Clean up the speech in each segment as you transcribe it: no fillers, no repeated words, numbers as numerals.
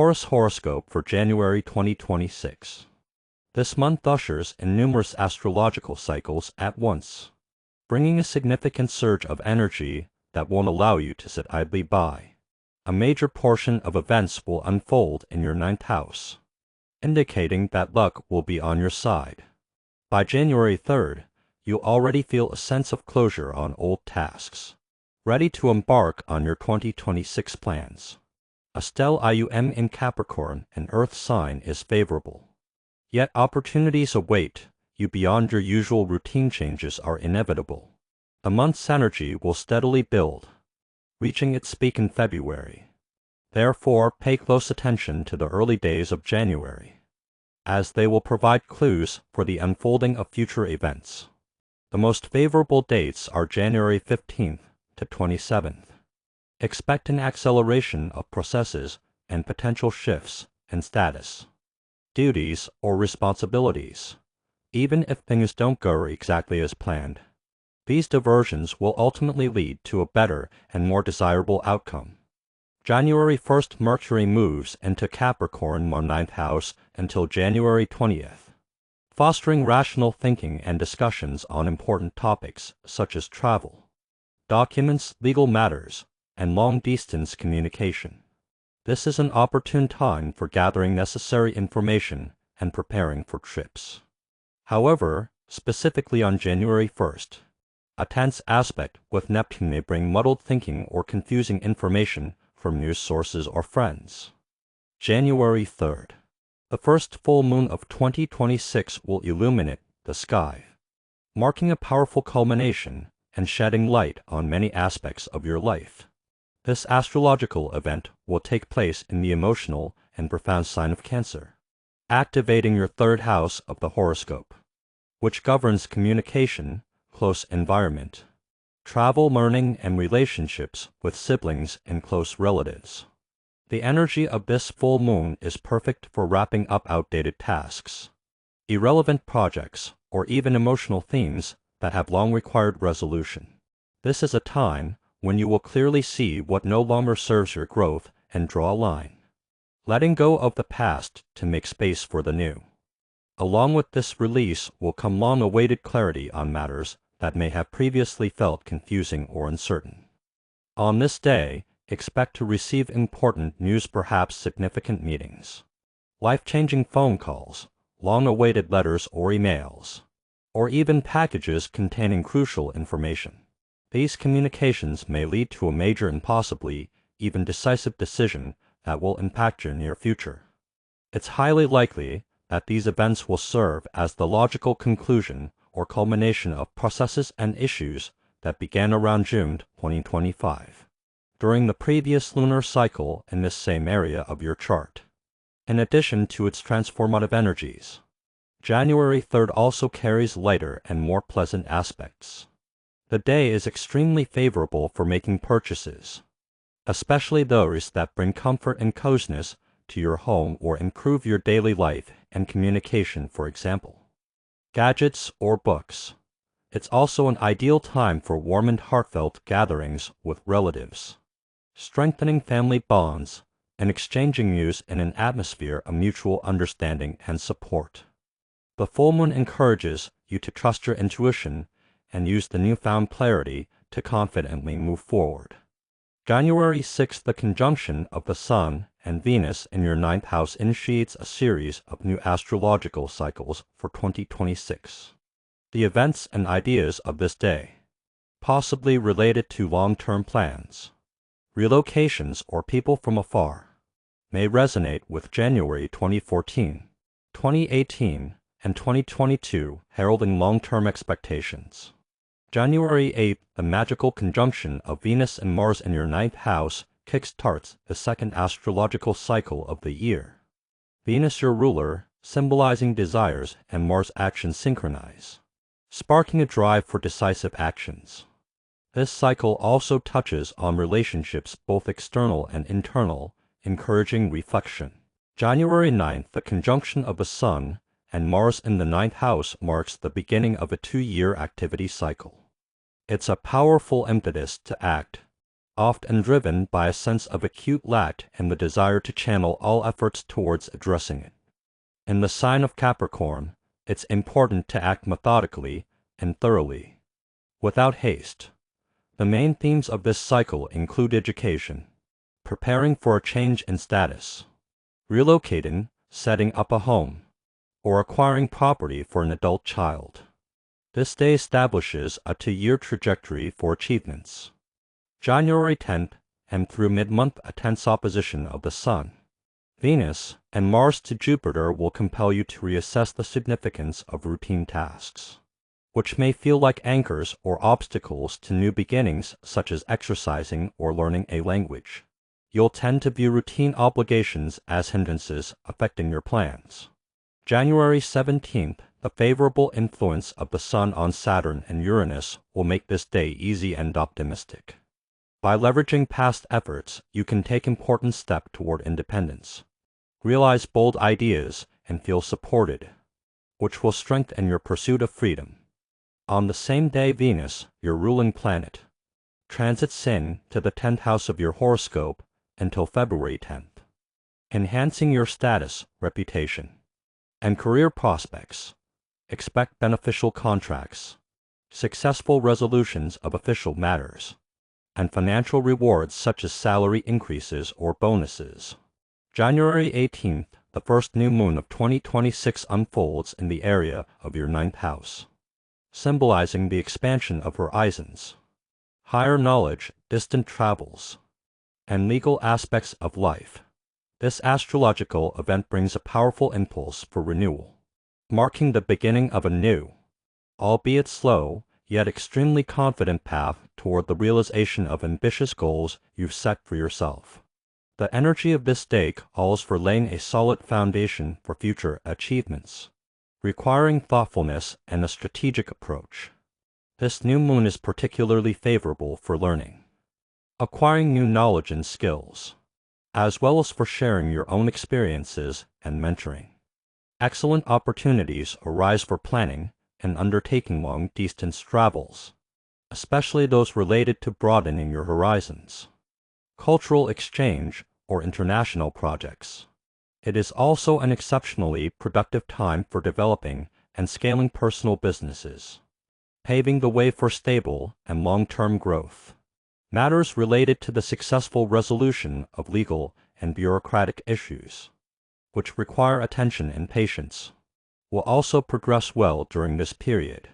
Taurus Horoscope for January 2026. This month ushers in numerous astrological cycles at once, bringing a significant surge of energy that won't allow you to sit idly by. A major portion of events will unfold in your ninth house, indicating that luck will be on your side. By January 3rd, you'll already feel a sense of closure on old tasks, ready to embark on your 2026 plans. A stellium in Capricorn, an earth sign, is favorable. Yet opportunities await you beyond your usual routine. Changes are inevitable. The month's energy will steadily build, reaching its peak in February. Therefore, pay close attention to the early days of January, as they will provide clues for the unfolding of future events. The most favorable dates are January 15th to 27th. Expect an acceleration of processes and potential shifts in status, duties, or responsibilities. Even if things don't go exactly as planned, these diversions will ultimately lead to a better and more desirable outcome. January 1st, Mercury moves into Capricorn, your ninth house, until January 20th, fostering rational thinking and discussions on important topics such as travel, documents, legal matters, and long-distance communication. This is an opportune time for gathering necessary information and preparing for trips. However, specifically on January 1st, a tense aspect with Neptune may bring muddled thinking or confusing information from news sources or friends. January 3rd. The first full moon of 2026 will illuminate the sky, marking a powerful culmination and shedding light on many aspects of your life. This astrological event will take place in the emotional and profound sign of Cancer, activating your third house of the horoscope, which governs communication, close environment, travel, learning, and relationships with siblings and close relatives. The energy of this full moon is perfect for wrapping up outdated tasks, irrelevant projects, or even emotional themes that have long required resolution. This is a time when you will clearly see what no longer serves your growth and draw a line, letting go of the past to make space for the new. Along with this release will come long-awaited clarity on matters that may have previously felt confusing or uncertain. On this day, expect to receive important news, perhaps significant meetings, life-changing phone calls, long-awaited letters or emails, or even packages containing crucial information. These communications may lead to a major and possibly even decisive decision that will impact your near future. It's highly likely that these events will serve as the logical conclusion or culmination of processes and issues that began around June 2025, during the previous lunar cycle in this same area of your chart. In addition to its transformative energies, January 3rd also carries lighter and more pleasant aspects. The day is extremely favorable for making purchases, especially those that bring comfort and coziness to your home or improve your daily life and communication, for example, gadgets or books. It's also an ideal time for warm and heartfelt gatherings with relatives, strengthening family bonds and exchanging news in an atmosphere of mutual understanding and support. The full moon encourages you to trust your intuition and use the newfound clarity to confidently move forward. January 6th, the conjunction of the Sun and Venus in your ninth house initiates a series of new astrological cycles for 2026. The events and ideas of this day, possibly related to long-term plans, relocations, or people from afar, may resonate with January 2014, 2018, and 2022, heralding long-term expectations. January 8th, the magical conjunction of Venus and Mars in your ninth house kickstarts the second astrological cycle of the year. Venus, your ruler, symbolizing desires, and Mars' actions synchronize, sparking a drive for decisive actions. This cycle also touches on relationships, both external and internal, encouraging reflection. January 9th, the conjunction of the Sun and Mars in the ninth house marks the beginning of a 2-year activity cycle. It's a powerful impetus to act often driven by a sense of acute lack and the desire to channel all efforts towards addressing it. In the sign of Capricorn, it's important to act methodically and thoroughly, without haste. The main themes of this cycle include education, preparing for a change in status, relocating, setting up a home, or acquiring property for an adult child. This day establishes a 2-year trajectory for achievements. January 10th and through mid-month, a tense opposition of the Sun, Venus, and Mars to Jupiter will compel you to reassess the significance of routine tasks, which may feel like anchors or obstacles to new beginnings such as exercising or learning a language. You'll tend to view routine obligations as hindrances affecting your plans. January 17th, the favorable influence of the Sun on Saturn and Uranus will make this day easy and optimistic. By leveraging past efforts, you can take important steps toward independence, realize bold ideas, and feel supported, which will strengthen your pursuit of freedom. On the same day, Venus, your ruling planet, transits into the 10th house of your horoscope until February 10th, enhancing your status, reputation, and career prospects. Expect beneficial contracts, successful resolutions of official matters, and financial rewards such as salary increases or bonuses. January 18th, the first new moon of 2026 unfolds in the area of your 9th house, symbolizing the expansion of horizons, higher knowledge, distant travels, and legal aspects of life. This astrological event brings a powerful impulse for renewal, marking the beginning of a new, albeit slow, yet extremely confident path toward the realization of ambitious goals you've set for yourself. The energy of this day calls for laying a solid foundation for future achievements, requiring thoughtfulness and a strategic approach. This new moon is particularly favorable for learning, acquiring new knowledge and skills, as well as for sharing your own experiences and mentoring. Excellent opportunities arise for planning and undertaking long-distance travels, especially those related to broadening your horizons, cultural exchange, or international projects. It is also an exceptionally productive time for developing and scaling personal businesses, paving the way for stable and long-term growth. Matters related to the successful resolution of legal and bureaucratic issues, which require attention and patience, will also progress well during this period.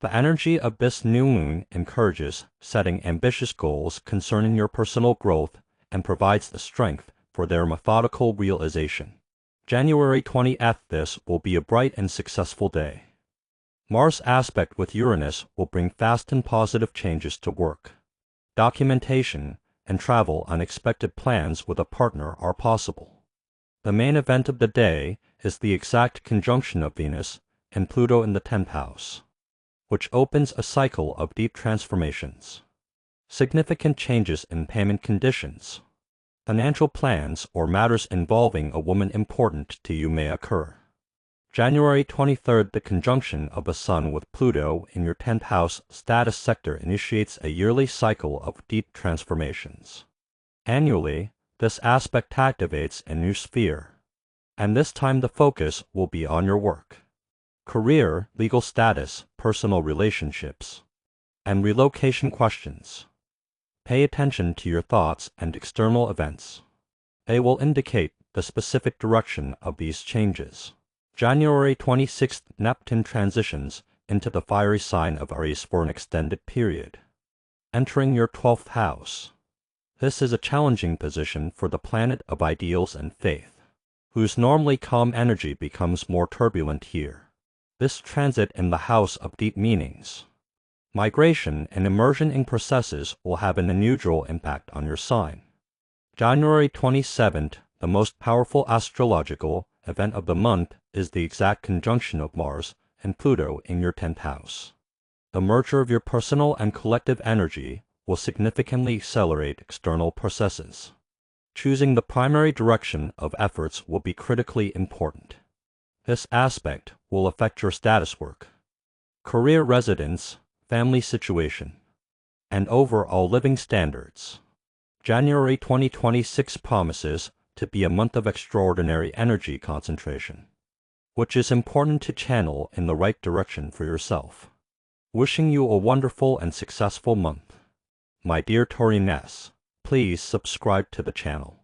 The energy of this new moon encourages setting ambitious goals concerning your personal growth and provides the strength for their methodical realization. January 20th, this will be a bright and successful day. Mars aspect with Uranus will bring fast and positive changes to work, documentation, and travel. Unexpected plans with a partner are possible. The main event of the day is the exact conjunction of Venus and Pluto in the 10th house, which opens a cycle of deep transformations, significant changes in payment conditions, financial plans, or matters involving a woman important to you may occur. January 23rd, the conjunction of the Sun with Pluto in your 10th house status sector initiates a yearly cycle of deep transformations. Annually, this aspect activates a new sphere, and this time the focus will be on your work, career, legal status, personal relationships, and relocation questions. Pay attention to your thoughts and external events. They will indicate the specific direction of these changes. January 26th, Neptune transitions into the fiery sign of Aries for an extended period, entering your 12th house. This is a challenging position for the planet of ideals and faith, whose normally calm energy becomes more turbulent here. This transit in the house of deep meanings, migration, and immersion in processes will have an unusual impact on your sign. January 27th, the most powerful astrological event of the month is the exact conjunction of Mars and Pluto in your 10th house. The merger of your personal and collective energy will significantly accelerate external processes. Choosing the primary direction of efforts will be critically important. This aspect will affect your status work, career residence, family situation, and overall living standards. January 2026 promises to be a month of extraordinary energy concentration, which is important to channel in the right direction for yourself. Wishing you a wonderful and successful month. My dear Taurines, please subscribe to the channel.